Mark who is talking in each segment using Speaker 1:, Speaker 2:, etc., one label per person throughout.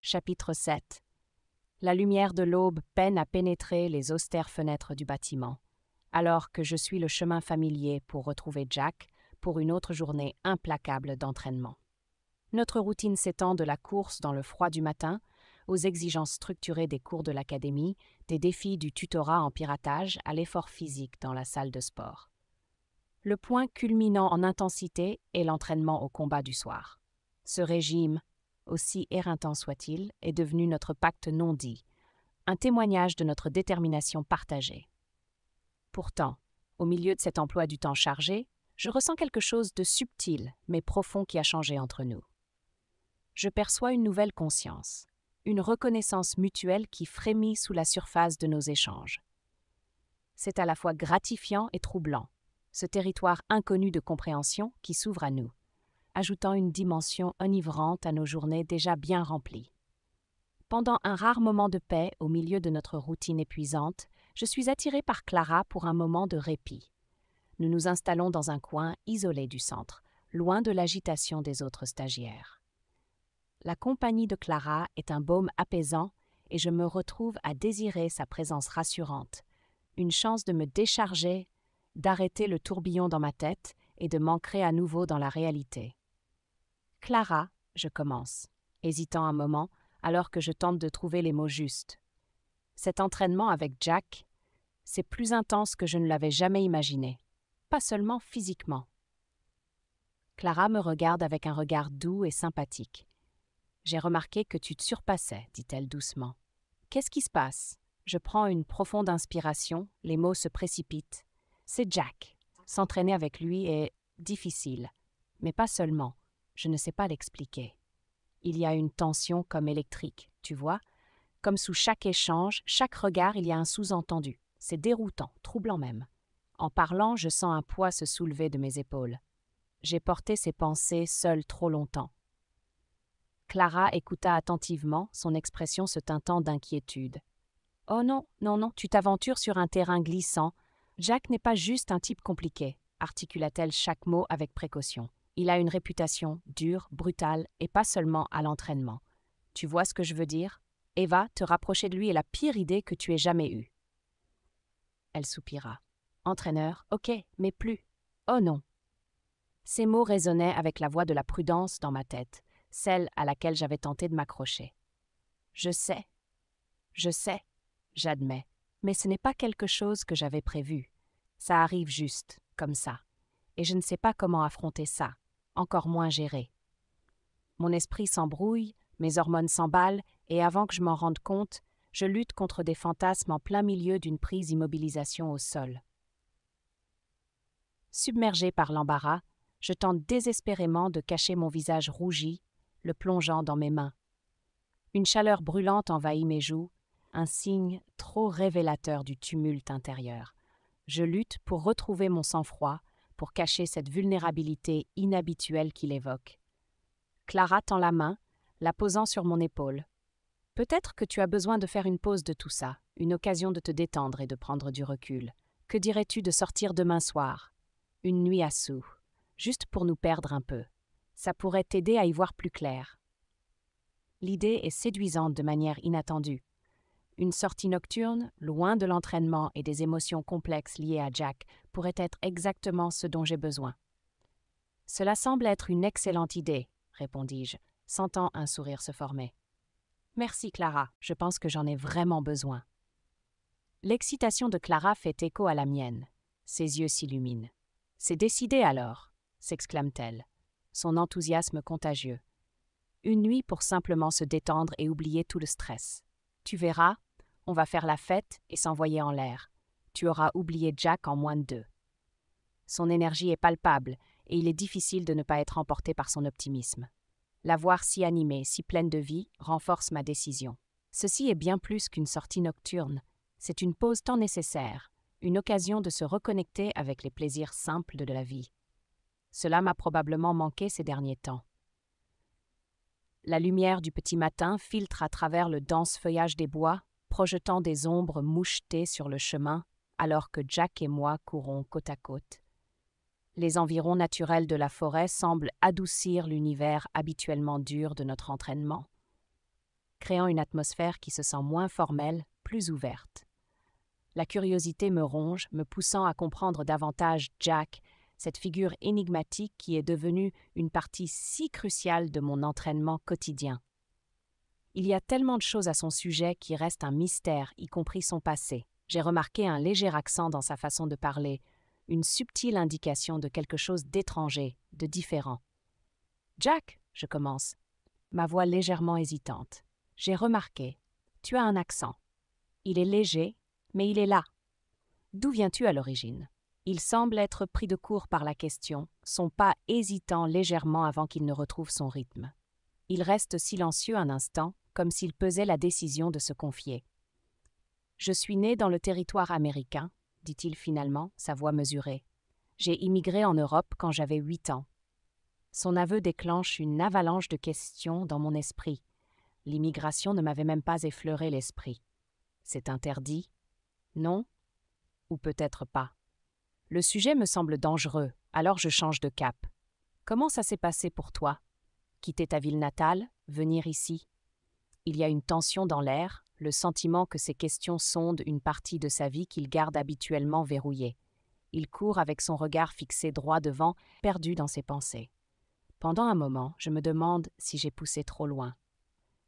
Speaker 1: Chapitre 7. La lumière de l'aube peine à pénétrer les austères fenêtres du bâtiment, alors que je suis le chemin familier pour retrouver Jack pour une autre journée implacable d'entraînement. Notre routine s'étend de la course dans le froid du matin aux exigences structurées des cours de l'académie, des défis du tutorat en piratage à l'effort physique dans la salle de sport. Le point culminant en intensité est l'entraînement au combat du soir. Ce régime, aussi éreintant soit-il, est devenu notre pacte non dit, un témoignage de notre détermination partagée. Pourtant, au milieu de cet emploi du temps chargé, je ressens quelque chose de subtil mais profond qui a changé entre nous. Je perçois une nouvelle conscience, une reconnaissance mutuelle qui frémit sous la surface de nos échanges. C'est à la fois gratifiant et troublant, ce territoire inconnu de compréhension qui s'ouvre à nous, ajoutant une dimension enivrante à nos journées déjà bien remplies. Pendant un rare moment de paix au milieu de notre routine épuisante, je suis attirée par Clara pour un moment de répit. Nous nous installons dans un coin isolé du centre, loin de l'agitation des autres stagiaires. La compagnie de Clara est un baume apaisant et je me retrouve à désirer sa présence rassurante, une chance de me décharger, d'arrêter le tourbillon dans ma tête et de m'ancrer à nouveau dans la réalité. Clara, je commence, hésitant un moment alors que je tente de trouver les mots justes. Cet entraînement avec Jack, c'est plus intense que je ne l'avais jamais imaginé, pas seulement physiquement. Clara me regarde avec un regard doux et sympathique. J'ai remarqué que tu te surpassais, dit-elle doucement. Qu'est-ce qui se passe? Je prends une profonde inspiration, les mots se précipitent. C'est Jack. S'entraîner avec lui est difficile, mais pas seulement. Je ne sais pas l'expliquer. Il y a une tension comme électrique, tu vois? Comme sous chaque échange, chaque regard, il y a un sous-entendu. C'est déroutant, troublant même. En parlant, je sens un poids se soulever de mes épaules. J'ai porté ces pensées seule trop longtemps. Clara écouta attentivement, son expression se teintant d'inquiétude. « Oh non, non, non, tu t'aventures sur un terrain glissant. Jack n'est pas juste un type compliqué, » articula-t-elle chaque mot avec précaution. Il a une réputation dure, brutale, et pas seulement à l'entraînement. Tu vois ce que je veux dire? Eva, te rapprocher de lui est la pire idée que tu aies jamais eue. Elle soupira. Entraîneur, ok, mais plus. Oh non. Ces mots résonnaient avec la voix de la prudence dans ma tête, celle à laquelle j'avais tenté de m'accrocher. Je sais, j'admets, mais ce n'est pas quelque chose que j'avais prévu. Ça arrive juste, comme ça, et je ne sais pas comment affronter ça, encore moins gérer. Mon esprit s'embrouille, mes hormones s'emballent, et avant que je m'en rende compte, je lutte contre des fantasmes en plein milieu d'une prise immobilisation au sol. Submergé par l'embarras, je tente désespérément de cacher mon visage rougi, le plongeant dans mes mains. Une chaleur brûlante envahit mes joues, un signe trop révélateur du tumulte intérieur. Je lutte pour retrouver mon sang-froid, pour cacher cette vulnérabilité inhabituelle qu'il évoque. Clara tend la main, la posant sur mon épaule. Peut-être que tu as besoin de faire une pause de tout ça, une occasion de te détendre et de prendre du recul. Que dirais-tu de sortir demain soir? Une nuit à Sceaux, juste pour nous perdre un peu. Ça pourrait t'aider à y voir plus clair. L'idée est séduisante de manière inattendue. Une sortie nocturne, loin de l'entraînement et des émotions complexes liées à Jack, pourrait être exactement ce dont j'ai besoin. Cela semble être une excellente idée, répondis-je, sentant un sourire se former. Merci Clara, je pense que j'en ai vraiment besoin. L'excitation de Clara fait écho à la mienne. Ses yeux s'illuminent. C'est décidé alors, s'exclame-t-elle, son enthousiasme contagieux. Une nuit pour simplement se détendre et oublier tout le stress. Tu verras, on va faire la fête et s'envoyer en l'air. Tu auras oublié Jack en moins de 2. Son énergie est palpable et il est difficile de ne pas être emporté par son optimisme. La voir si animée, si pleine de vie, renforce ma décision. Ceci est bien plus qu'une sortie nocturne. C'est une pause tant nécessaire, une occasion de se reconnecter avec les plaisirs simples de la vie. Cela m'a probablement manqué ces derniers temps. La lumière du petit matin filtre à travers le dense feuillage des bois, projetant des ombres mouchetées sur le chemin, alors que Jack et moi courons côte à côte. Les environs naturels de la forêt semblent adoucir l'univers habituellement dur de notre entraînement. créant une atmosphère qui se sent moins formelle, plus ouverte. La curiosité me ronge, me poussant à comprendre davantage Jack, cette figure énigmatique qui est devenue une partie si cruciale de mon entraînement quotidien. Il y a tellement de choses à son sujet qui restent un mystère, y compris son passé. J'ai remarqué un léger accent dans sa façon de parler, une subtile indication de quelque chose d'étranger, de différent. « Jack !» je commence, ma voix légèrement hésitante. « J'ai remarqué. Tu as un accent. Il est léger, mais il est là. D'où viens-tu à l'origine ?» Il semble être pris de court par la question, son pas hésitant légèrement avant qu'il ne retrouve son rythme. Il reste silencieux un instant, comme s'il pesait la décision de se confier. « Je suis né dans le territoire américain, » dit-il finalement, sa voix mesurée. « J'ai immigré en Europe quand j'avais 8 ans. » Son aveu déclenche une avalanche de questions dans mon esprit. L'immigration ne m'avait même pas effleuré l'esprit. C'est interdit? Non? Ou peut-être pas. Le sujet me semble dangereux, alors je change de cap. Comment ça s'est passé pour toi? Quitter ta ville natale, venir ici? Il y a une tension dans l'air, le sentiment que ces questions sondent une partie de sa vie qu'il garde habituellement verrouillée. Il court avec son regard fixé droit devant, perdu dans ses pensées. Pendant un moment, je me demande si j'ai poussé trop loin.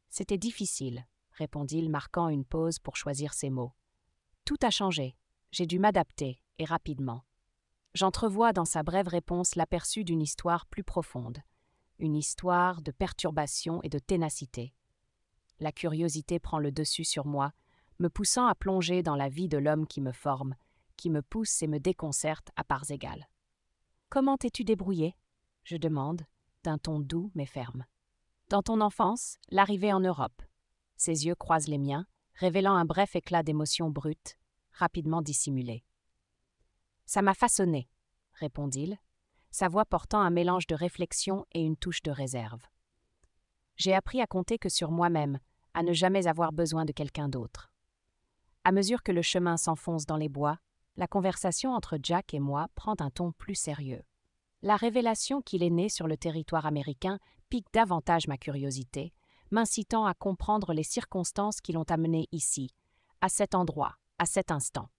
Speaker 1: « C'était difficile, » répondit-il, marquant une pause pour choisir ses mots. « Tout a changé. J'ai dû m'adapter, et rapidement. » J'entrevois dans sa brève réponse l'aperçu d'une histoire plus profonde, une histoire de perturbation et de ténacité. La curiosité prend le dessus sur moi, me poussant à plonger dans la vie de l'homme qui me forme, qui me pousse et me déconcerte à parts égales. « Comment t'es-tu débrouillé ?» je demande, d'un ton doux mais ferme. « Dans ton enfance, l'arrivée en Europe. » Ses yeux croisent les miens, révélant un bref éclat d'émotion brute, rapidement dissimulé. « Ça m'a façonné, » répond-il, sa voix portant un mélange de réflexion et une touche de réserve. J'ai appris à compter que sur moi-même, à ne jamais avoir besoin de quelqu'un d'autre. À mesure que le chemin s'enfonce dans les bois, la conversation entre Jack et moi prend un ton plus sérieux. La révélation qu'il est né sur le territoire américain pique davantage ma curiosité, m'incitant à comprendre les circonstances qui l'ont amené ici, à cet endroit, à cet instant.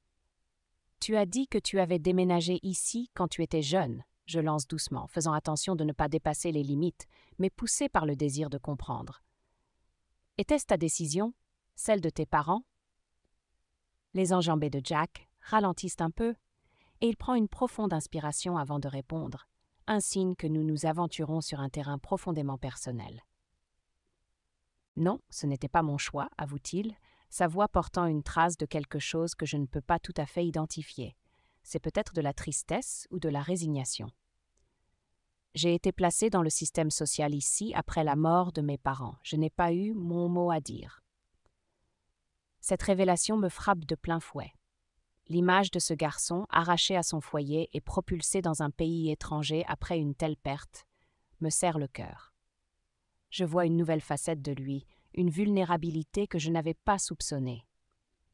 Speaker 1: « Tu as dit que tu avais déménagé ici quand tu étais jeune, » je lance doucement, faisant attention de ne pas dépasser les limites, mais poussé par le désir de comprendre. « Était-ce ta décision, celle de tes parents ?» Les enjambées de Jack ralentissent un peu, et il prend une profonde inspiration avant de répondre, un signe que nous nous aventurons sur un terrain profondément personnel. « Non, ce n'était pas mon choix, avoue-t-il, sa voix portant une trace de quelque chose que je ne peux pas tout à fait identifier. C'est peut-être de la tristesse ou de la résignation. J'ai été placé dans le système social ici après la mort de mes parents. Je n'ai pas eu mon mot à dire. » Cette révélation me frappe de plein fouet. L'image de ce garçon, arraché à son foyer et propulsé dans un pays étranger après une telle perte, me serre le cœur. Je vois une nouvelle facette de lui, une vulnérabilité que je n'avais pas soupçonnée.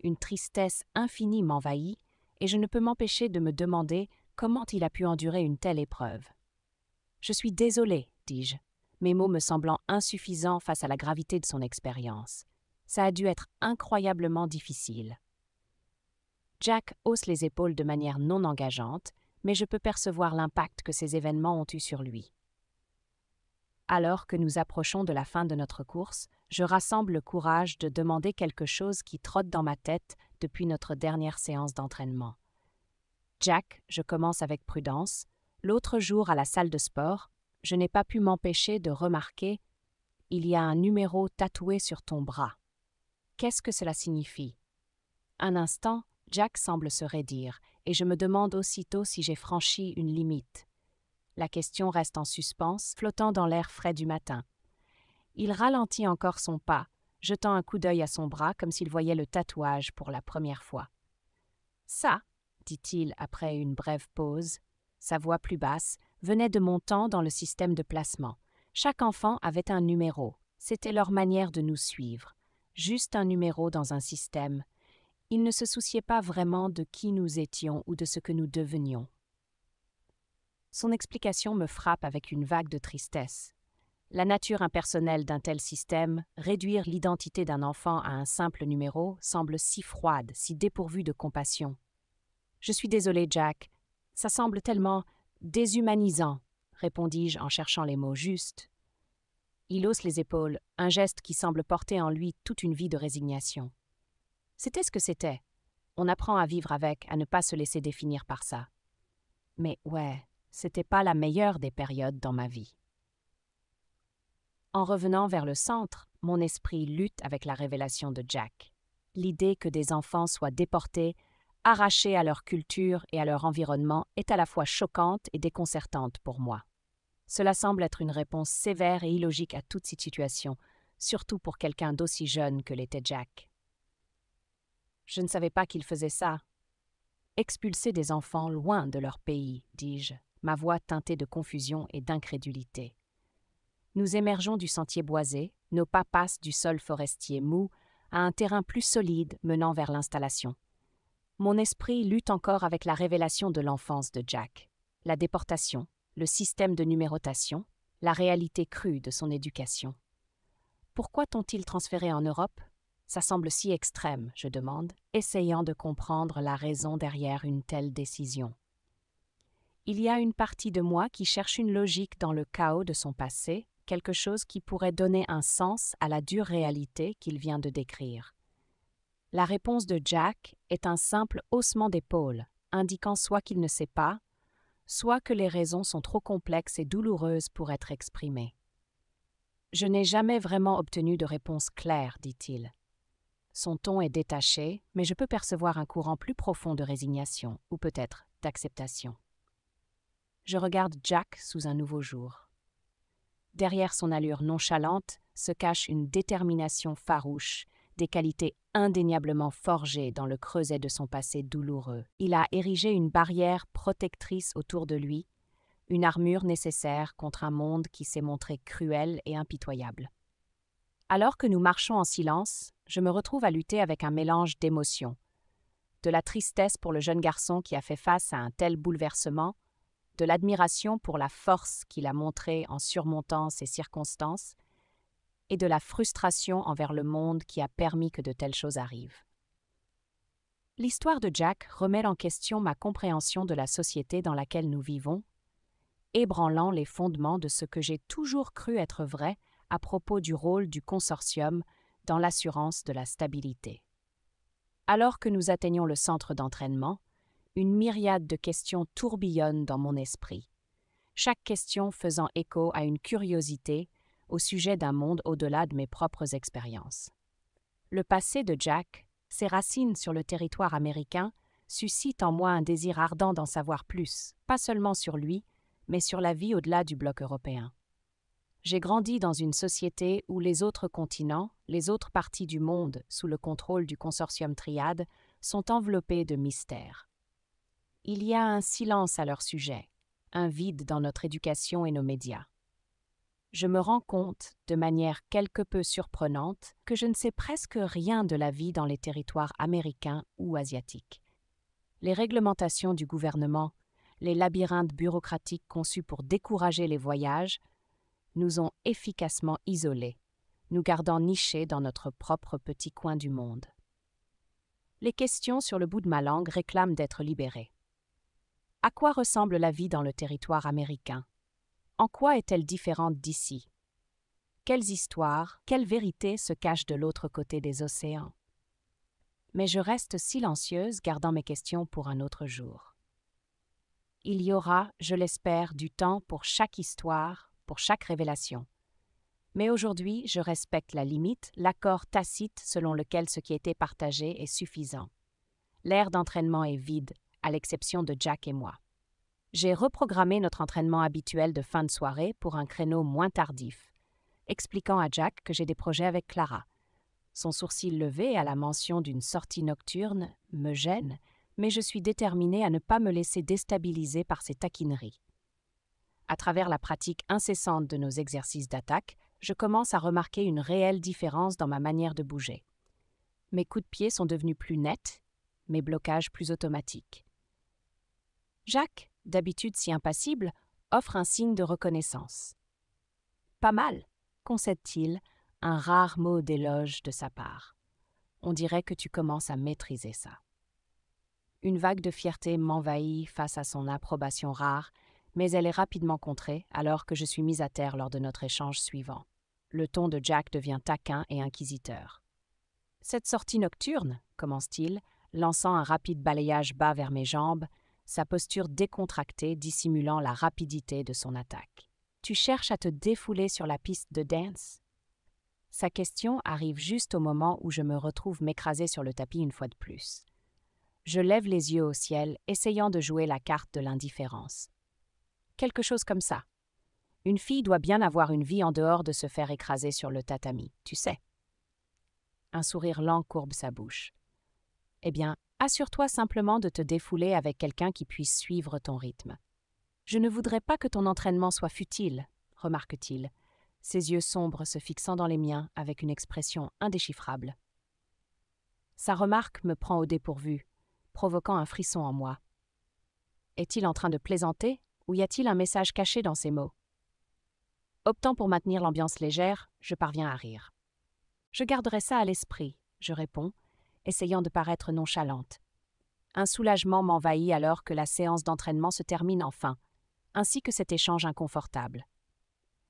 Speaker 1: Une tristesse infinie m'envahit, et je ne peux m'empêcher de me demander comment il a pu endurer une telle épreuve. « Je suis désolée, » dis-je, mes mots me semblant insuffisants face à la gravité de son expérience. Ça a dû être incroyablement difficile. Jack hausse les épaules de manière non engageante, mais je peux percevoir l'impact que ces événements ont eu sur lui. Alors que nous approchons de la fin de notre course, je rassemble le courage de demander quelque chose qui trotte dans ma tête depuis notre dernière séance d'entraînement. « Jack, je commence avec prudence. L'autre jour à la salle de sport, je n'ai pas pu m'empêcher de remarquer « Il y a un numéro tatoué sur ton bras. Qu'est-ce que cela signifie ?» Un instant, Jack semble se raidir, et je me demande aussitôt si j'ai franchi une limite. La question reste en suspens, flottant dans l'air frais du matin. Il ralentit encore son pas, jetant un coup d'œil à son bras comme s'il voyait le tatouage pour la première fois. « Ça, » dit-il après une brève pause, sa voix plus basse, venait de mon temps dans le système de placement. Chaque enfant avait un numéro, c'était leur manière de nous suivre. Juste un numéro dans un système. Ils ne se souciaient pas vraiment de qui nous étions ou de ce que nous devenions. Son explication me frappe avec une vague de tristesse. La nature impersonnelle d'un tel système, réduire l'identité d'un enfant à un simple numéro, semble si froide, si dépourvue de compassion. Je suis désolé, Jack. Ça semble tellement déshumanisant, répondis-je en cherchant les mots justes. Il hausse les épaules, un geste qui semble porter en lui toute une vie de résignation. C'était ce que c'était. On apprend à vivre avec, à ne pas se laisser définir par ça. Mais ouais, c'était pas la meilleure des périodes dans ma vie. En revenant vers le centre, mon esprit lutte avec la révélation de Jack. L'idée que des enfants soient déportés, arrachés à leur culture et à leur environnement est à la fois choquante et déconcertante pour moi. Cela semble être une réponse sévère et illogique à toute cette situation, surtout pour quelqu'un d'aussi jeune que l'était Jack. Je ne savais pas qu'il faisait ça. Expulser des enfants loin de leur pays, dis-je, ma voix teintée de confusion et d'incrédulité. Nous émergeons du sentier boisé, nos pas passent du sol forestier mou à un terrain plus solide menant vers l'installation. Mon esprit lutte encore avec la révélation de l'enfance de Jack, la déportation, le système de numérotation, la réalité crue de son éducation. Pourquoi t'ont-ils transféré en Europe ? Ça semble si extrême, je demande, essayant de comprendre la raison derrière une telle décision. Il y a une partie de moi qui cherche une logique dans le chaos de son passé, quelque chose qui pourrait donner un sens à la dure réalité qu'il vient de décrire. La réponse de Jack est un simple haussement d'épaules, indiquant soit qu'il ne sait pas, soit que les raisons sont trop complexes et douloureuses pour être exprimées. Je n'ai jamais vraiment obtenu de réponse claire, dit-il. Son ton est détaché, mais je peux percevoir un courant plus profond de résignation, ou peut-être d'acceptation. Je regarde Jack sous un nouveau jour. Derrière son allure nonchalante se cache une détermination farouche, des qualités indéniablement forgées dans le creuset de son passé douloureux. Il a érigé une barrière protectrice autour de lui, une armure nécessaire contre un monde qui s'est montré cruel et impitoyable. Alors que nous marchons en silence, je me retrouve à lutter avec un mélange d'émotions. De la tristesse pour le jeune garçon qui a fait face à un tel bouleversement, de l'admiration pour la force qu'il a montrée en surmontant ces circonstances, et de la frustration envers le monde qui a permis que de telles choses arrivent. L'histoire de Jack remet en question ma compréhension de la société dans laquelle nous vivons, ébranlant les fondements de ce que j'ai toujours cru être vrai à propos du rôle du consortium dans l'assurance de la stabilité. Alors que nous atteignons le centre d'entraînement, une myriade de questions tourbillonnent dans mon esprit, chaque question faisant écho à une curiosité au sujet d'un monde au-delà de mes propres expériences. Le passé de Jack, ses racines sur le territoire américain, suscite en moi un désir ardent d'en savoir plus, pas seulement sur lui, mais sur la vie au-delà du bloc européen. J'ai grandi dans une société où les autres continents, les autres parties du monde sous le contrôle du consortium Triade, sont enveloppés de mystères. Il y a un silence à leur sujet, un vide dans notre éducation et nos médias. Je me rends compte, de manière quelque peu surprenante, que je ne sais presque rien de la vie dans les territoires américains ou asiatiques. Les réglementations du gouvernement, les labyrinthes bureaucratiques conçus pour décourager les voyages, nous ont efficacement isolés, nous gardant nichés dans notre propre petit coin du monde. Les questions sur le bout de ma langue réclament d'être libérées. À quoi ressemble la vie dans le territoire américain ? En quoi est-elle différente d'ici ? Quelles histoires, quelles vérités se cachent de l'autre côté des océans ? Mais je reste silencieuse, gardant mes questions pour un autre jour. Il y aura, je l'espère, du temps pour chaque histoire, pour chaque révélation. Mais aujourd'hui, je respecte la limite, l'accord tacite selon lequel ce qui a été partagé est suffisant. L'aire d'entraînement est vide, à l'exception de Jack et moi. J'ai reprogrammé notre entraînement habituel de fin de soirée pour un créneau moins tardif, expliquant à Jack que j'ai des projets avec Clara. Son sourcil levé à la mention d'une sortie nocturne me gêne, mais je suis déterminée à ne pas me laisser déstabiliser par ses taquineries. À travers la pratique incessante de nos exercices d'attaque, je commence à remarquer une réelle différence dans ma manière de bouger. Mes coups de pied sont devenus plus nets, mes blocages plus automatiques. Jack, d'habitude si impassible, offre un signe de reconnaissance. Pas mal, concède-t-il, un rare mot d'éloge de sa part. On dirait que tu commences à maîtriser ça. Une vague de fierté m'envahit face à son approbation rare, mais elle est rapidement contrée alors que je suis mise à terre lors de notre échange suivant. Le ton de Jack devient taquin et inquisiteur. Cette sortie nocturne, commence-t-il, lançant un rapide balayage bas vers mes jambes, sa posture décontractée dissimulant la rapidité de son attaque. Tu cherches à te défouler sur la piste de dance? Sa question arrive juste au moment où je me retrouve m'écraser sur le tapis une fois de plus. Je lève les yeux au ciel, essayant de jouer la carte de l'indifférence. Quelque chose comme ça. Une fille doit bien avoir une vie en dehors de se faire écraser sur le tatami, tu sais. Un sourire lent courbe sa bouche. Eh bien, assure-toi simplement de te défouler avec quelqu'un qui puisse suivre ton rythme. Je ne voudrais pas que ton entraînement soit futile, remarque-t-il, ses yeux sombres se fixant dans les miens avec une expression indéchiffrable. Sa remarque me prend au dépourvu, provoquant un frisson en moi. Est-il en train de plaisanter ou y a-t-il un message caché dans ses mots? Optant pour maintenir l'ambiance légère, je parviens à rire. Je garderai ça à l'esprit, je réponds, essayant de paraître nonchalante. Un soulagement m'envahit alors que la séance d'entraînement se termine enfin, ainsi que cet échange inconfortable.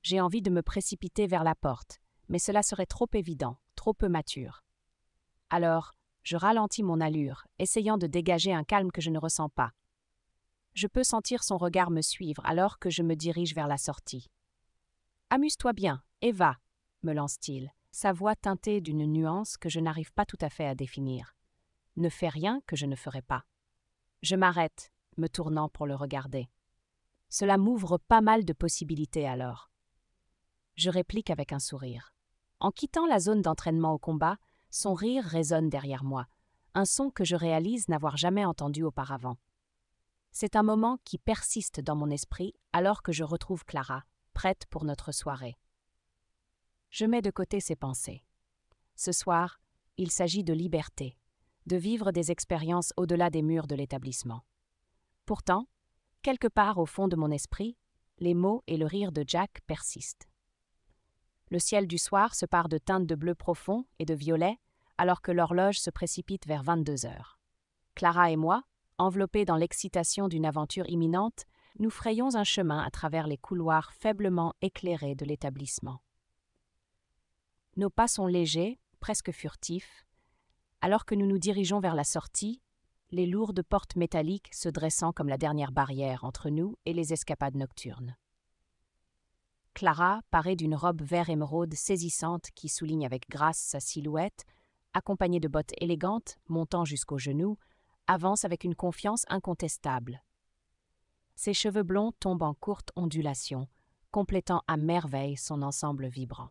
Speaker 1: J'ai envie de me précipiter vers la porte, mais cela serait trop évident, trop peu mature. Alors, je ralentis mon allure, essayant de dégager un calme que je ne ressens pas. Je peux sentir son regard me suivre alors que je me dirige vers la sortie. « Amuse-toi bien, et va », me lance-t-il, sa voix teintée d'une nuance que je n'arrive pas tout à fait à définir. Ne fais rien que je ne ferai pas. Je m'arrête, me tournant pour le regarder. Cela m'ouvre pas mal de possibilités alors. Je réplique avec un sourire. En quittant la zone d'entraînement au combat, son rire résonne derrière moi, un son que je réalise n'avoir jamais entendu auparavant. C'est un moment qui persiste dans mon esprit alors que je retrouve Clara, prête pour notre soirée. Je mets de côté ces pensées. Ce soir, il s'agit de liberté, de vivre des expériences au-delà des murs de l'établissement. Pourtant, quelque part au fond de mon esprit, les mots et le rire de Jack persistent. Le ciel du soir se pare de teintes de bleu profond et de violet, alors que l'horloge se précipite vers 22 heures. Clara et moi, enveloppés dans l'excitation d'une aventure imminente, nous frayons un chemin à travers les couloirs faiblement éclairés de l'établissement. Nos pas sont légers, presque furtifs, alors que nous nous dirigeons vers la sortie, les lourdes portes métalliques se dressant comme la dernière barrière entre nous et les escapades nocturnes. Clara, parée d'une robe vert émeraude saisissante qui souligne avec grâce sa silhouette, accompagnée de bottes élégantes montant jusqu'aux genoux, avance avec une confiance incontestable. Ses cheveux blonds tombent en courtes ondulations, complétant à merveille son ensemble vibrant.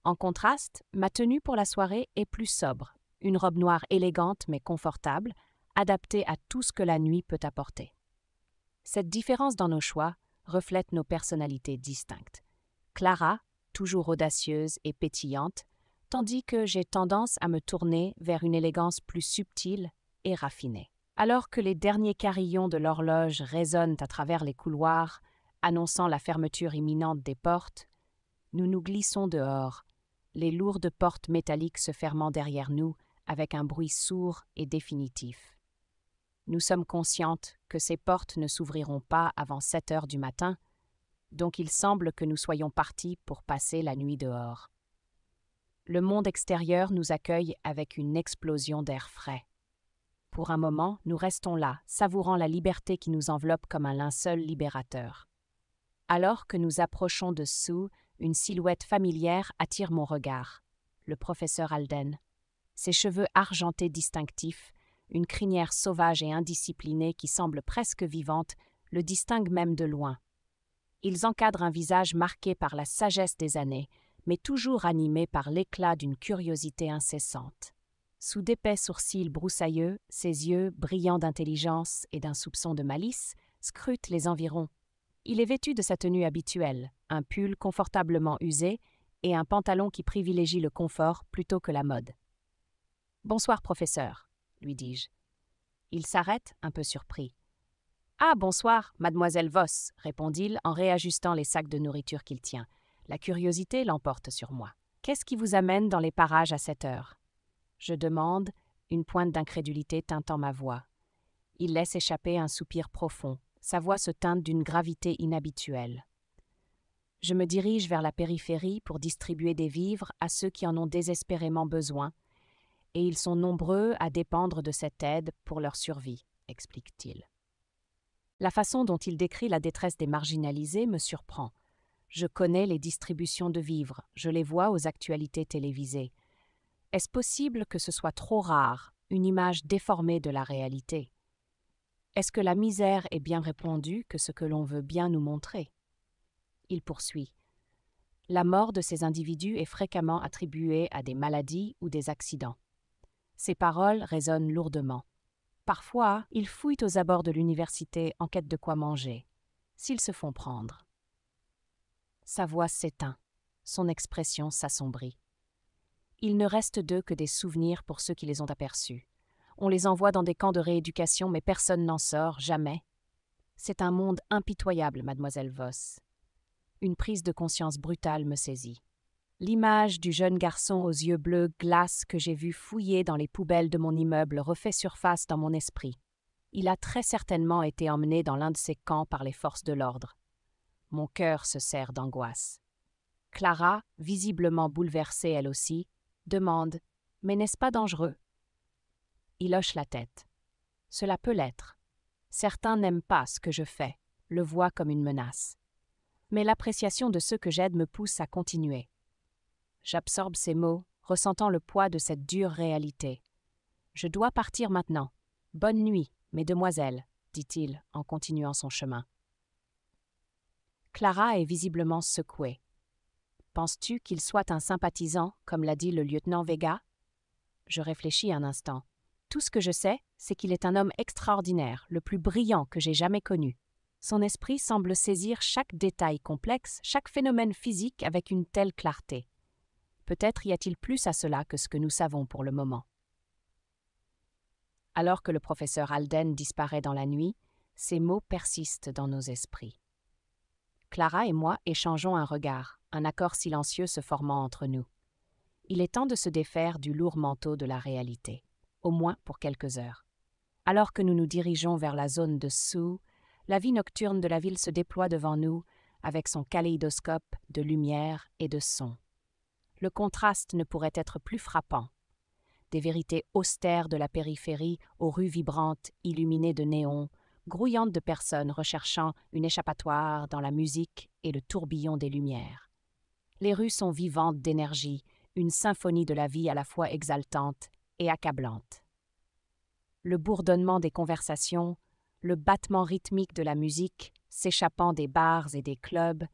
Speaker 1: En contraste, ma tenue pour la soirée est plus sobre, une robe noire élégante mais confortable, adaptée à tout ce que la nuit peut apporter. Cette différence dans nos choix reflète nos personnalités distinctes. Clara, toujours audacieuse et pétillante, tandis que j'ai tendance à me tourner vers une élégance plus subtile et raffinée. Alors que les derniers carillons de l'horloge résonnent à travers les couloirs, annonçant la fermeture imminente des portes, nous nous glissons dehors, les lourdes portes métalliques se fermant derrière nous avec un bruit sourd et définitif. Nous sommes conscientes que ces portes ne s'ouvriront pas avant 7 heures du matin, donc il semble que nous soyons partis pour passer la nuit dehors. Le monde extérieur nous accueille avec une explosion d'air frais. Pour un moment, nous restons là, savourant la liberté qui nous enveloppe comme un linceul libérateur. Alors que nous approchons de Sue, une silhouette familière attire mon regard. Le professeur Alden. Ses cheveux argentés distinctifs, une crinière sauvage et indisciplinée qui semble presque vivante, le distinguent même de loin. Ils encadrent un visage marqué par la sagesse des années, mais toujours animé par l'éclat d'une curiosité incessante. Sous d'épais sourcils broussailleux, ses yeux, brillants d'intelligence et d'un soupçon de malice, scrutent les environs. Il est vêtu de sa tenue habituelle, un pull confortablement usé et un pantalon qui privilégie le confort plutôt que la mode. « Bonsoir, professeur », lui dis-je. Il s'arrête, un peu surpris. « Ah, bonsoir, mademoiselle Voss », répond-il en réajustant les sacs de nourriture qu'il tient. La curiosité l'emporte sur moi. Qu'est-ce qui vous amène dans les parages à cette heure? Je demande, une pointe d'incrédulité teintant ma voix. Il laisse échapper un soupir profond. Sa voix se teinte d'une gravité inhabituelle. Je me dirige vers la périphérie pour distribuer des vivres à ceux qui en ont désespérément besoin, et ils sont nombreux à dépendre de cette aide pour leur survie, explique-t-il. La façon dont il décrit la détresse des marginalisés me surprend. Je connais les distributions de vivres, je les vois aux actualités télévisées. Est-ce possible que ce soit trop rare, une image déformée de la réalité? Est-ce que la misère est bien répandue que ce que l'on veut bien nous montrer? Il poursuit. La mort de ces individus est fréquemment attribuée à des maladies ou des accidents. Ces paroles résonnent lourdement. Parfois, ils fouillent aux abords de l'université en quête de quoi manger, s'ils se font prendre. Sa voix s'éteint, son expression s'assombrit. Il ne reste d'eux que des souvenirs pour ceux qui les ont aperçus. On les envoie dans des camps de rééducation, mais personne n'en sort, jamais. C'est un monde impitoyable, mademoiselle Voss. Une prise de conscience brutale me saisit. L'image du jeune garçon aux yeux bleus glace que j'ai vu fouiller dans les poubelles de mon immeuble refait surface dans mon esprit. Il a très certainement été emmené dans l'un de ces camps par les forces de l'ordre. Mon cœur se serre d'angoisse. Clara, visiblement bouleversée elle aussi, demande « Mais n'est-ce pas dangereux ?» Il hoche la tête. Cela peut l'être. Certains n'aiment pas ce que je fais, le voient comme une menace. Mais l'appréciation de ceux que j'aide me pousse à continuer. J'absorbe ces mots, ressentant le poids de cette dure réalité. Je dois partir maintenant. Bonne nuit, mesdemoiselles, dit-il en continuant son chemin. Clara est visiblement secouée. Penses-tu qu'il soit un sympathisant, comme l'a dit le lieutenant Vega? Je réfléchis un instant. Tout ce que je sais, c'est qu'il est un homme extraordinaire, le plus brillant que j'ai jamais connu. Son esprit semble saisir chaque détail complexe, chaque phénomène physique avec une telle clarté. Peut-être y a-t-il plus à cela que ce que nous savons pour le moment. Alors que le professeur Alden disparaît dans la nuit, ces mots persistent dans nos esprits. Clara et moi échangeons un regard, un accord silencieux se formant entre nous. Il est temps de se défaire du lourd manteau de la réalité, au moins pour quelques heures. Alors que nous nous dirigeons vers la zone de Sioux, la vie nocturne de la ville se déploie devant nous avec son kaléidoscope de lumière et de son. Le contraste ne pourrait être plus frappant. Des vérités austères de la périphérie aux rues vibrantes, illuminées de néons, grouillantes de personnes recherchant une échappatoire dans la musique et le tourbillon des lumières. Les rues sont vivantes d'énergie, une symphonie de la vie à la fois exaltante et accablante. Le bourdonnement des conversations, le battement rythmique de la musique s'échappant des bars et des clubs,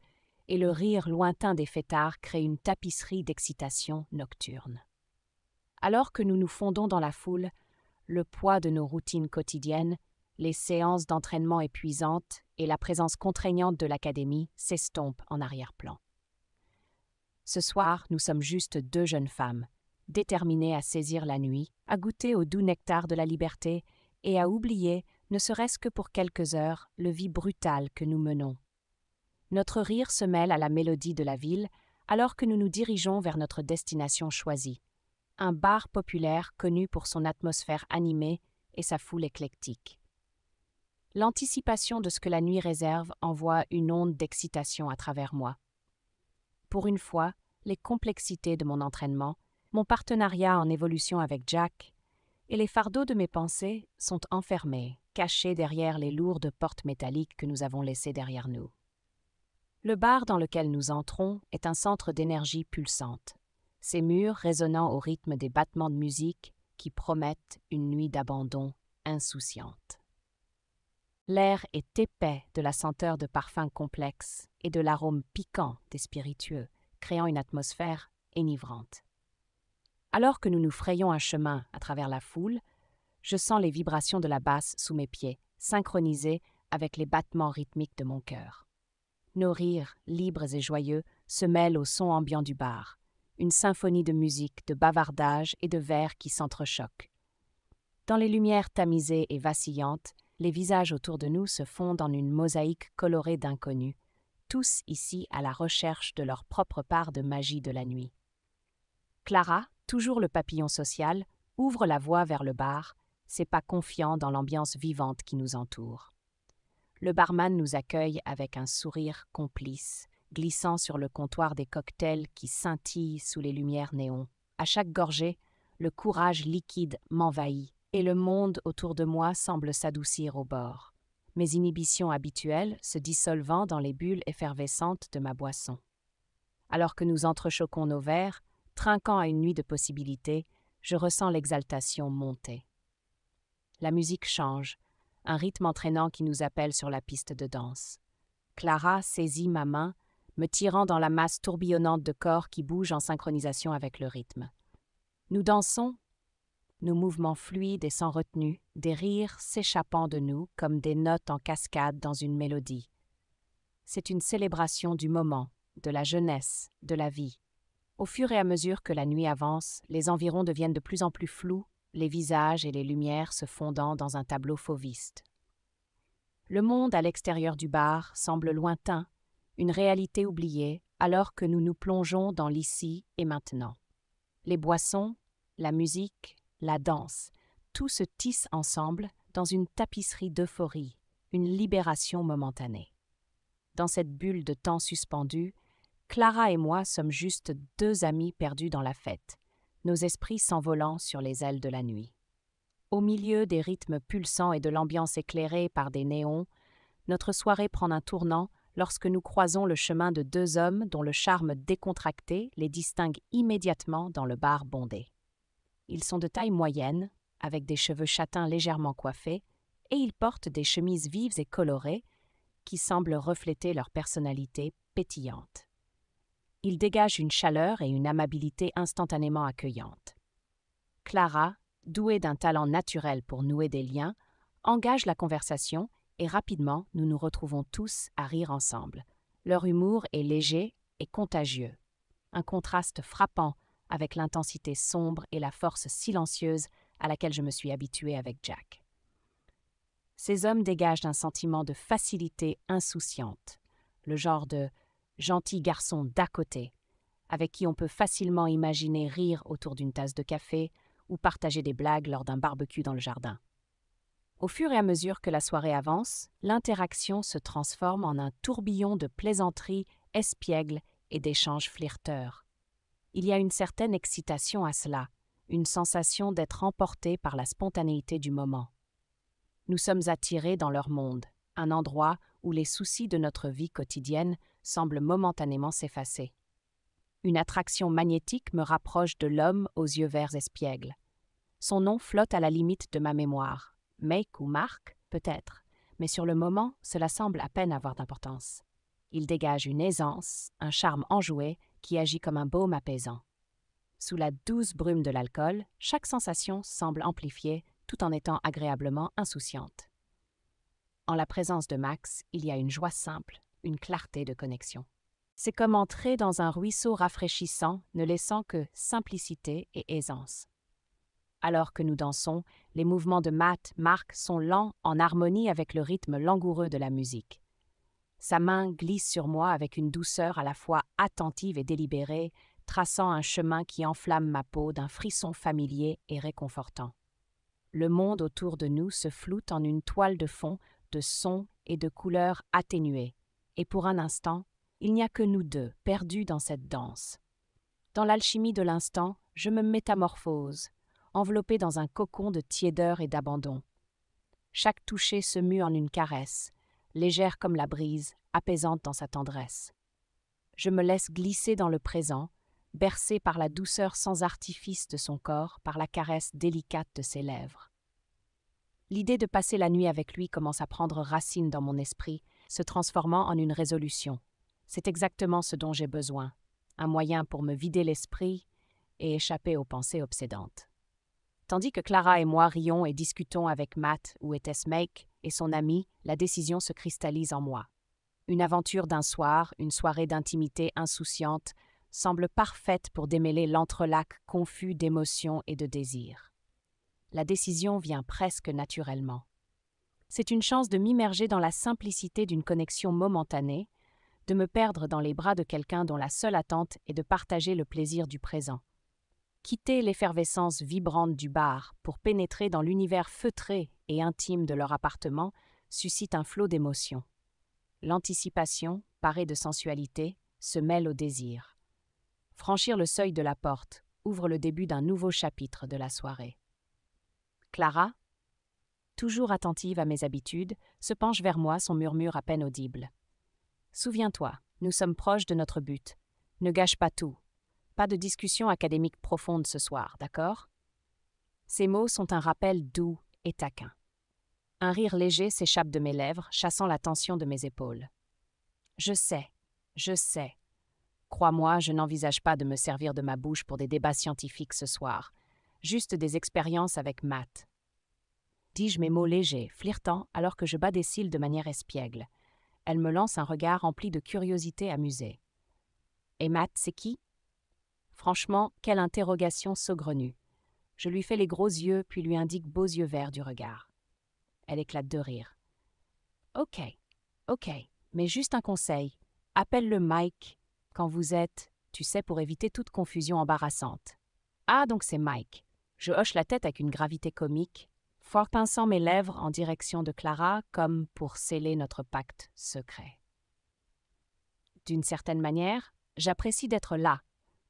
Speaker 1: et le rire lointain des fêtards crée une tapisserie d'excitation nocturne. Alors que nous nous fondons dans la foule, le poids de nos routines quotidiennes, les séances d'entraînement épuisantes et la présence contraignante de l'académie s'estompent en arrière-plan. Ce soir, nous sommes juste deux jeunes femmes, déterminées à saisir la nuit, à goûter au doux nectar de la liberté et à oublier, ne serait-ce que pour quelques heures, le vie brutale que nous menons. Notre rire se mêle à la mélodie de la ville alors que nous nous dirigeons vers notre destination choisie, un bar populaire connu pour son atmosphère animée et sa foule éclectique. L'anticipation de ce que la nuit réserve envoie une onde d'excitation à travers moi. Pour une fois, les complexités de mon entraînement, mon partenariat en évolution avec Jack et les fardeaux de mes pensées sont enfermés, cachés derrière les lourdes portes métalliques que nous avons laissées derrière nous. Le bar dans lequel nous entrons est un centre d'énergie pulsante, ses murs résonnant au rythme des battements de musique qui promettent une nuit d'abandon insouciante. L'air est épais de la senteur de parfums complexes et de l'arôme piquant des spiritueux, créant une atmosphère enivrante. Alors que nous nous frayons un chemin à travers la foule, je sens les vibrations de la basse sous mes pieds, synchronisées avec les battements rythmiques de mon cœur. Nos rires, libres et joyeux, se mêlent au son ambiant du bar, une symphonie de musique, de bavardage et de verres qui s'entrechoquent. Dans les lumières tamisées et vacillantes, les visages autour de nous se fondent en une mosaïque colorée d'inconnus, tous ici à la recherche de leur propre part de magie de la nuit. Clara, toujours le papillon social, ouvre la voie vers le bar, ses pas confiants dans l'ambiance vivante qui nous entoure. Le barman nous accueille avec un sourire complice, glissant sur le comptoir des cocktails qui scintillent sous les lumières néons. À chaque gorgée, le courage liquide m'envahit et le monde autour de moi semble s'adoucir au bord, mes inhibitions habituelles se dissolvant dans les bulles effervescentes de ma boisson. Alors que nous entrechoquons nos verres, trinquant à une nuit de possibilités, je ressens l'exaltation monter. La musique change, un rythme entraînant qui nous appelle sur la piste de danse. Clara saisit ma main, me tirant dans la masse tourbillonnante de corps qui bouge en synchronisation avec le rythme. Nous dansons, nos mouvements fluides et sans retenue, des rires s'échappant de nous comme des notes en cascade dans une mélodie. C'est une célébration du moment, de la jeunesse, de la vie. Au fur et à mesure que la nuit avance, les environs deviennent de plus en plus flous, les visages et les lumières se fondant dans un tableau fauviste. Le monde à l'extérieur du bar semble lointain, une réalité oubliée, alors que nous nous plongeons dans l'ici et maintenant. Les boissons, la musique, la danse, tout se tisse ensemble dans une tapisserie d'euphorie, une libération momentanée. Dans cette bulle de temps suspendue, Clara et moi sommes juste deux amis perdus dans la fête, nos esprits s'envolant sur les ailes de la nuit. Au milieu des rythmes pulsants et de l'ambiance éclairée par des néons, notre soirée prend un tournant lorsque nous croisons le chemin de deux hommes dont le charme décontracté les distingue immédiatement dans le bar bondé. Ils sont de taille moyenne, avec des cheveux châtains légèrement coiffés, et ils portent des chemises vives et colorées qui semblent refléter leur personnalité pétillante. Ils dégagent une chaleur et une amabilité instantanément accueillantes. Clara, douée d'un talent naturel pour nouer des liens, engage la conversation et rapidement nous nous retrouvons tous à rire ensemble. Leur humour est léger et contagieux, un contraste frappant avec l'intensité sombre et la force silencieuse à laquelle je me suis habituée avec Jack. Ces hommes dégagent un sentiment de facilité insouciante, le genre de gentil garçon d'à côté, avec qui on peut facilement imaginer rire autour d'une tasse de café ou partager des blagues lors d'un barbecue dans le jardin. Au fur et à mesure que la soirée avance, l'interaction se transforme en un tourbillon de plaisanteries espiègles et d'échanges flirteurs. Il y a une certaine excitation à cela, une sensation d'être emporté par la spontanéité du moment. Nous sommes attirés dans leur monde, un endroit où les soucis de notre vie quotidienne semblent momentanément s'effacer. Une attraction magnétique me rapproche de l'homme aux yeux verts espiègles. Son nom flotte à la limite de ma mémoire. Make ou Mark, peut-être, mais sur le moment, cela semble à peine avoir d'importance. Il dégage une aisance, un charme enjoué qui agit comme un baume apaisant. Sous la douce brume de l'alcool, chaque sensation semble amplifiée tout en étant agréablement insouciante. En la présence de Max, il y a une joie simple, une clarté de connexion. C'est comme entrer dans un ruisseau rafraîchissant, ne laissant que simplicité et aisance. Alors que nous dansons, les mouvements de Mark sont lents en harmonie avec le rythme langoureux de la musique. Sa main glisse sur moi avec une douceur à la fois attentive et délibérée, traçant un chemin qui enflamme ma peau d'un frisson familier et réconfortant. Le monde autour de nous se floute en une toile de fond de sons et de couleurs atténuées, et pour un instant, il n'y a que nous deux, perdus dans cette danse. Dans l'alchimie de l'instant, je me métamorphose, enveloppée dans un cocon de tiédeur et d'abandon. Chaque toucher se mue en une caresse, légère comme la brise, apaisante dans sa tendresse. Je me laisse glisser dans le présent, bercée par la douceur sans artifice de son corps, par la caresse délicate de ses lèvres. L'idée de passer la nuit avec lui commence à prendre racine dans mon esprit, se transformant en une résolution. C'est exactement ce dont j'ai besoin, un moyen pour me vider l'esprit et échapper aux pensées obsédantes. Tandis que Clara et moi rions et discutons avec Matt, ou était-ce Make, et son ami, la décision se cristallise en moi. Une aventure d'un soir, une soirée d'intimité insouciante, semble parfaite pour démêler l'entrelac confus d'émotions et de désirs. La décision vient presque naturellement. C'est une chance de m'immerger dans la simplicité d'une connexion momentanée, de me perdre dans les bras de quelqu'un dont la seule attente est de partager le plaisir du présent. Quitter l'effervescence vibrante du bar pour pénétrer dans l'univers feutré et intime de leur appartement suscite un flot d'émotions. L'anticipation, parée de sensualité, se mêle au désir. Franchir le seuil de la porte ouvre le début d'un nouveau chapitre de la soirée. Clara, toujours attentive à mes habitudes, se penche vers moi, son murmure à peine audible. « Souviens-toi, nous sommes proches de notre but. Ne gâche pas tout. Pas de discussion académique profonde ce soir, d'accord ?» Ces mots sont un rappel doux et taquin. Un rire léger s'échappe de mes lèvres, chassant la tension de mes épaules. « Je sais. Crois-moi, je n'envisage pas de me servir de ma bouche pour des débats scientifiques ce soir. Juste des expériences avec Matt. » Dis-je mes mots légers, flirtant, alors que je bats des cils de manière espiègle. Elle me lance un regard rempli de curiosité amusée. « Et Matt, c'est qui ?» Franchement, quelle interrogation saugrenue. Je lui fais les gros yeux, puis lui indique beaux yeux verts du regard. Elle éclate de rire. « Ok, mais juste un conseil. Appelle-le Mike quand vous êtes, tu sais, pour éviter toute confusion embarrassante. »« Ah, donc c'est Mike. » Je hoche la tête avec une gravité comique, fort pinçant mes lèvres en direction de Clara comme pour sceller notre pacte secret. D'une certaine manière, j'apprécie d'être là,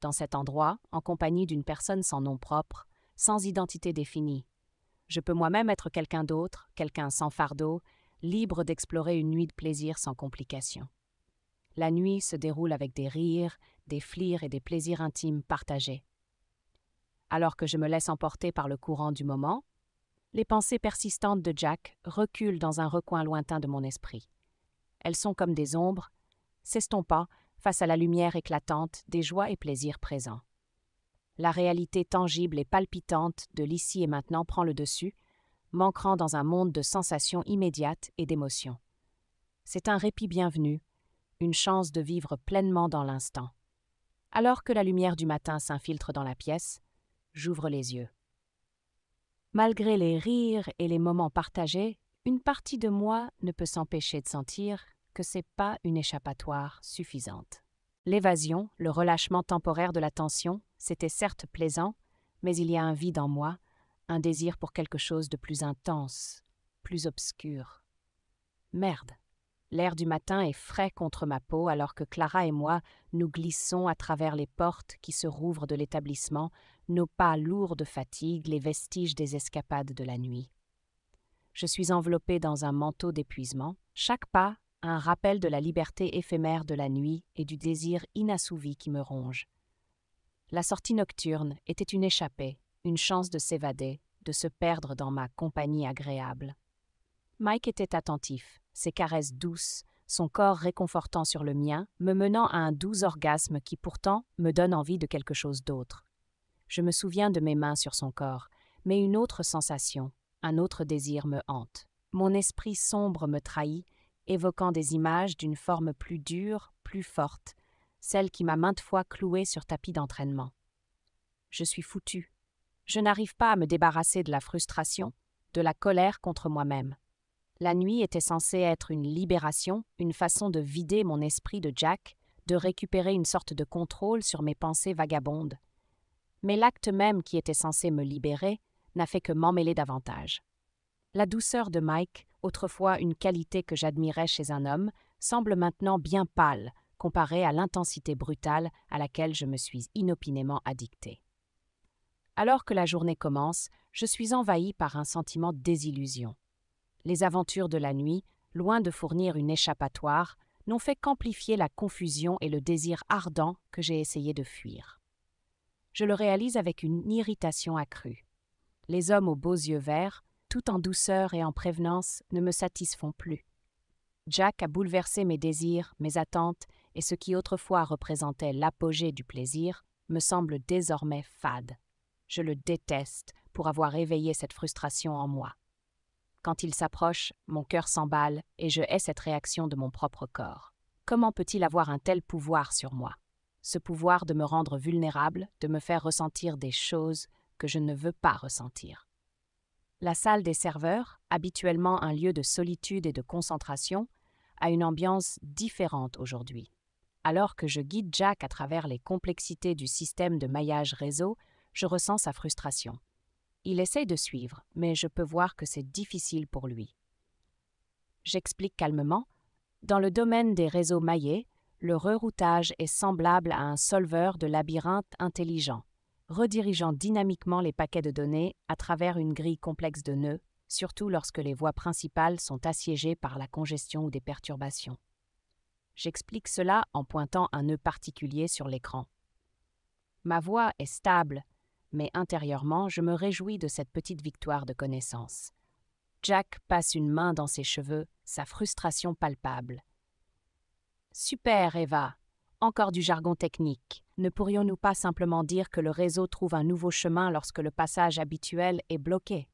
Speaker 1: dans cet endroit, en compagnie d'une personne sans nom propre, sans identité définie. Je peux moi-même être quelqu'un d'autre, quelqu'un sans fardeau, libre d'explorer une nuit de plaisir sans complications. La nuit se déroule avec des rires, des flires et des plaisirs intimes partagés. Alors que je me laisse emporter par le courant du moment, les pensées persistantes de Jack reculent dans un recoin lointain de mon esprit. Elles sont comme des ombres, s'estompant face à la lumière éclatante des joies et plaisirs présents. La réalité tangible et palpitante de l'ici et maintenant prend le dessus, m'ancrant dans un monde de sensations immédiates et d'émotions. C'est un répit bienvenu, une chance de vivre pleinement dans l'instant. Alors que la lumière du matin s'infiltre dans la pièce, j'ouvre les yeux. Malgré les rires et les moments partagés, une partie de moi ne peut s'empêcher de sentir que c'est pas une échappatoire suffisante. L'évasion, le relâchement temporaire de la tension, c'était certes plaisant, mais il y a un vide en moi, un désir pour quelque chose de plus intense, plus obscur. Merde, l'air du matin est frais contre ma peau alors que Clara et moi nous glissons à travers les portes qui se rouvrent de l'établissement, nos pas lourds de fatigue, les vestiges des escapades de la nuit. Je suis enveloppée dans un manteau d'épuisement, chaque pas un rappel de la liberté éphémère de la nuit et du désir inassouvi qui me ronge. La sortie nocturne était une échappée, une chance de s'évader, de se perdre dans ma compagnie agréable. Mike était attentif, ses caresses douces, son corps réconfortant sur le mien, me menant à un doux orgasme qui pourtant me donne envie de quelque chose d'autre. Je me souviens de mes mains sur son corps, mais une autre sensation, un autre désir me hante. Mon esprit sombre me trahit, évoquant des images d'une forme plus dure, plus forte, celle qui m'a maintes fois clouée sur tapis d'entraînement. Je suis foutue. Je n'arrive pas à me débarrasser de la frustration, de la colère contre moi-même. La nuit était censée être une libération, une façon de vider mon esprit de Jack, de récupérer une sorte de contrôle sur mes pensées vagabondes. Mais l'acte même qui était censé me libérer n'a fait que m'emmêler davantage. La douceur de Mike, autrefois une qualité que j'admirais chez un homme, semble maintenant bien pâle, comparée à l'intensité brutale à laquelle je me suis inopinément addictée. Alors que la journée commence, je suis envahie par un sentiment de désillusion. Les aventures de la nuit, loin de fournir une échappatoire, n'ont fait qu'amplifier la confusion et le désir ardent que j'ai essayé de fuir. Je le réalise avec une irritation accrue. Les hommes aux beaux yeux verts, tout en douceur et en prévenance, ne me satisfont plus. Jack a bouleversé mes désirs, mes attentes, et ce qui autrefois représentait l'apogée du plaisir me semble désormais fade. Je le déteste pour avoir éveillé cette frustration en moi. Quand il s'approche, mon cœur s'emballe et je hais cette réaction de mon propre corps. Comment peut-il avoir un tel pouvoir sur moi? Ce pouvoir de me rendre vulnérable, de me faire ressentir des choses que je ne veux pas ressentir. La salle des serveurs, habituellement un lieu de solitude et de concentration, a une ambiance différente aujourd'hui. Alors que je guide Jack à travers les complexités du système de maillage réseau, je ressens sa frustration. Il essaye de suivre, mais je peux voir que c'est difficile pour lui. J'explique calmement. Dans le domaine des réseaux maillés, le reroutage est semblable à un solveur de labyrinthe intelligent, redirigeant dynamiquement les paquets de données à travers une grille complexe de nœuds, surtout lorsque les voies principales sont assiégées par la congestion ou des perturbations. J'explique cela en pointant un nœud particulier sur l'écran. Ma voix est stable, mais intérieurement, je me réjouis de cette petite victoire de connaissance. Jack passe une main dans ses cheveux, sa frustration palpable. « Super, Eva! Encore du jargon technique. Ne pourrions-nous pas simplement dire que le réseau trouve un nouveau chemin lorsque le passage habituel est bloqué,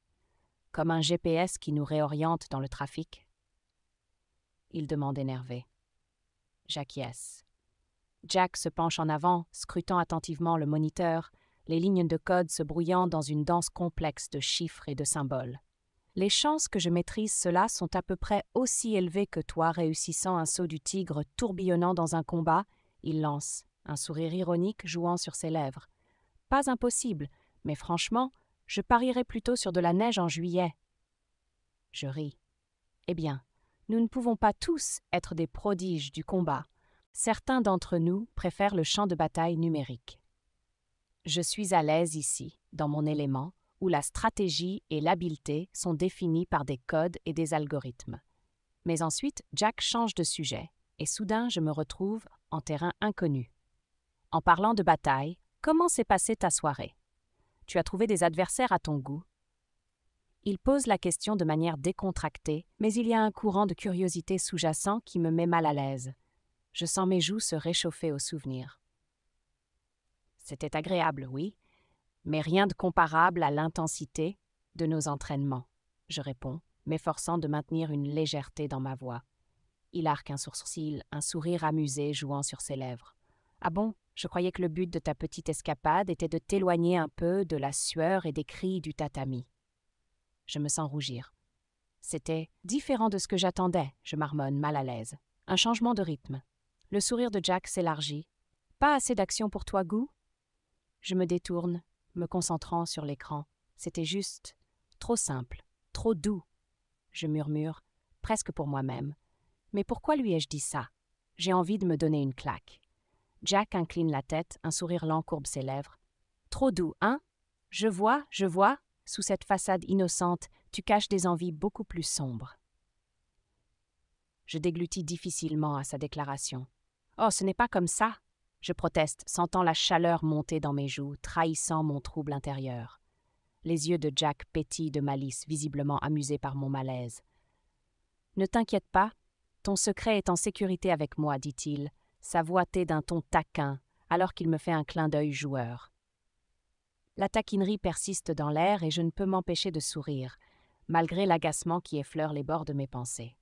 Speaker 1: comme un GPS qui nous réoriente dans le trafic ?» Il demande énervé. J'acquiesce. Jack se penche en avant, scrutant attentivement le moniteur, les lignes de code se brouillant dans une danse complexe de chiffres et de symboles. Les chances que je maîtrise cela sont à peu près aussi élevées que toi réussissant un saut du tigre tourbillonnant dans un combat, il lance, un sourire ironique jouant sur ses lèvres. Pas impossible, mais franchement, je parierais plutôt sur de la neige en juillet. Je ris. Eh bien, nous ne pouvons pas tous être des prodiges du combat. Certains d'entre nous préfèrent le champ de bataille numérique. Je suis à l'aise ici, dans mon élément, où la stratégie et l'habileté sont définies par des codes et des algorithmes. Mais ensuite, Jack change de sujet, et soudain je me retrouve en terrain inconnu. En parlant de bataille, comment s'est passée ta soirée? Tu as trouvé des adversaires à ton goût? Il pose la question de manière décontractée, mais il y a un courant de curiosité sous-jacent qui me met mal à l'aise. Je sens mes joues se réchauffer au souvenir. C'était agréable, oui, mais rien de comparable à l'intensité de nos entraînements, je réponds, m'efforçant de maintenir une légèreté dans ma voix. Il arque un sourcil, un sourire amusé jouant sur ses lèvres. « Ah bon, je croyais que le but de ta petite escapade était de t'éloigner un peu de la sueur et des cris du tatami. » Je me sens rougir. C'était différent de ce que j'attendais, je marmonne, mal à l'aise. Un changement de rythme. Le sourire de Jack s'élargit. « Pas assez d'action pour toi, Gou ?» Je me détourne, me concentrant sur l'écran. C'était juste, trop simple, trop doux. Je murmure, presque pour moi-même. Mais pourquoi lui ai-je dit ça? J'ai envie de me donner une claque. Jack incline la tête, un sourire lent courbe ses lèvres. Trop doux, hein? Je vois, sous cette façade innocente, tu caches des envies beaucoup plus sombres. Je déglutis difficilement à sa déclaration. Oh, ce n'est pas comme ça! Je proteste, sentant la chaleur monter dans mes joues, trahissant mon trouble intérieur. Les yeux de Jack pétillent de malice, visiblement amusé par mon malaise. « Ne t'inquiète pas, ton secret est en sécurité avec moi, dit-il, sa voix tait d'un ton taquin, alors qu'il me fait un clin d'œil joueur. La taquinerie persiste dans l'air et je ne peux m'empêcher de sourire, malgré l'agacement qui effleure les bords de mes pensées.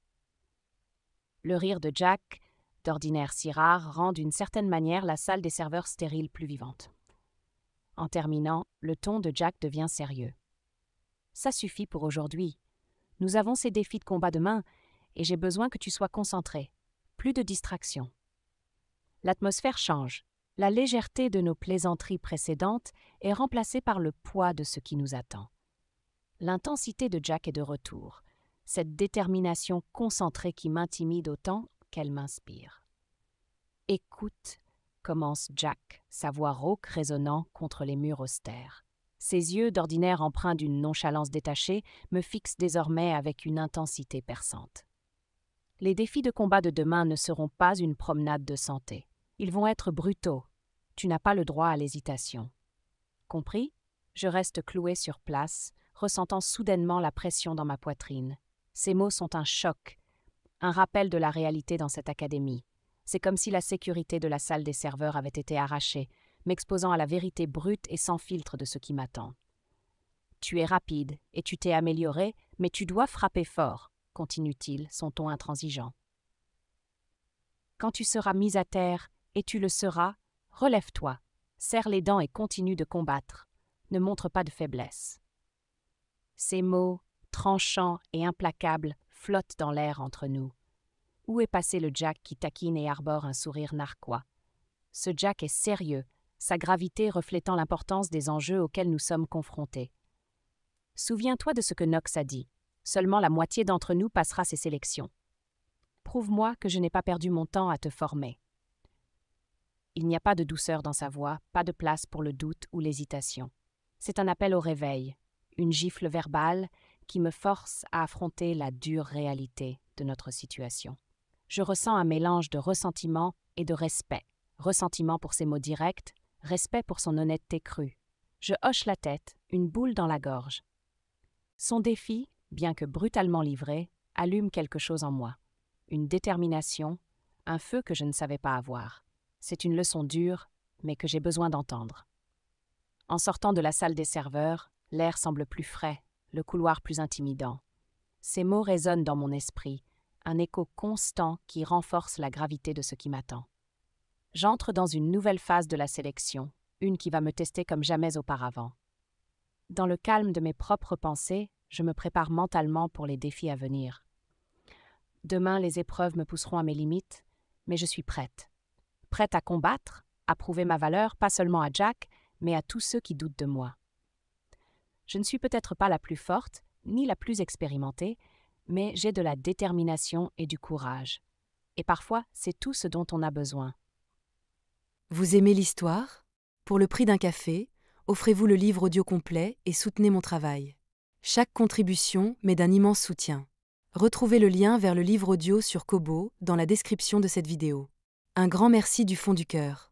Speaker 1: Le rire de Jack, d'ordinaire si rare, rend d'une certaine manière la salle des serveurs stérile plus vivante. En terminant, le ton de Jack devient sérieux. « Ça suffit pour aujourd'hui. Nous avons ces défis de combat demain et j'ai besoin que tu sois concentré. Plus de distractions. » L'atmosphère change. La légèreté de nos plaisanteries précédentes est remplacée par le poids de ce qui nous attend. L'intensité de Jack est de retour, cette détermination concentrée qui m'intimide autant qu'elle m'inspire. « Écoute », commence Jack, sa voix rauque résonnant contre les murs austères. Ses yeux, d'ordinaire empreints d'une nonchalance détachée, me fixent désormais avec une intensité perçante. Les défis de combat de demain ne seront pas une promenade de santé. Ils vont être brutaux. Tu n'as pas le droit à l'hésitation. Compris? Je reste cloué sur place, ressentant soudainement la pression dans ma poitrine. Ces mots sont un choc, un rappel de la réalité dans cette académie. C'est comme si la sécurité de la salle des serveurs avait été arrachée, m'exposant à la vérité brute et sans filtre de ce qui m'attend. « Tu es rapide et tu t'es amélioré, mais tu dois frapper fort, » continue-t-il, son ton intransigeant. « Quand tu seras mis à terre, et tu le seras, relève-toi, serre les dents et continue de combattre. Ne montre pas de faiblesse. » Ces mots, tranchants et implacables, flottent dans l'air entre nous. Où est passé le Jack qui taquine et arbore un sourire narquois? Ce Jack est sérieux, sa gravité reflétant l'importance des enjeux auxquels nous sommes confrontés. Souviens-toi de ce que Knox a dit. Seulement la moitié d'entre nous passera ces sélections. Prouve-moi que je n'ai pas perdu mon temps à te former. Il n'y a pas de douceur dans sa voix, pas de place pour le doute ou l'hésitation. C'est un appel au réveil, une gifle verbale qui me force à affronter la dure réalité de notre situation. Je ressens un mélange de ressentiment et de respect. Ressentiment pour ses mots directs, respect pour son honnêteté crue. Je hoche la tête, une boule dans la gorge. Son défi, bien que brutalement livré, allume quelque chose en moi. Une détermination, un feu que je ne savais pas avoir. C'est une leçon dure, mais que j'ai besoin d'entendre. En sortant de la salle des serveurs, l'air semble plus frais, le couloir plus intimidant. Ces mots résonnent dans mon esprit, un écho constant qui renforce la gravité de ce qui m'attend. J'entre dans une nouvelle phase de la sélection, une qui va me tester comme jamais auparavant. Dans le calme de mes propres pensées, je me prépare mentalement pour les défis à venir. Demain, les épreuves me pousseront à mes limites, mais je suis prête. Prête à combattre, à prouver ma valeur, pas seulement à Jack, mais à tous ceux qui doutent de moi. Je ne suis peut-être pas la plus forte, ni la plus expérimentée, mais j'ai de la détermination et du courage. Et parfois, c'est tout ce dont on a besoin.
Speaker 2: Vous aimez l'histoire? Pour le prix d'un café, offrez-vous le livre audio complet et soutenez mon travail. Chaque contribution m'est d'un immense soutien. Retrouvez le lien vers le livre audio sur Kobo dans la description de cette vidéo. Un grand merci du fond du cœur.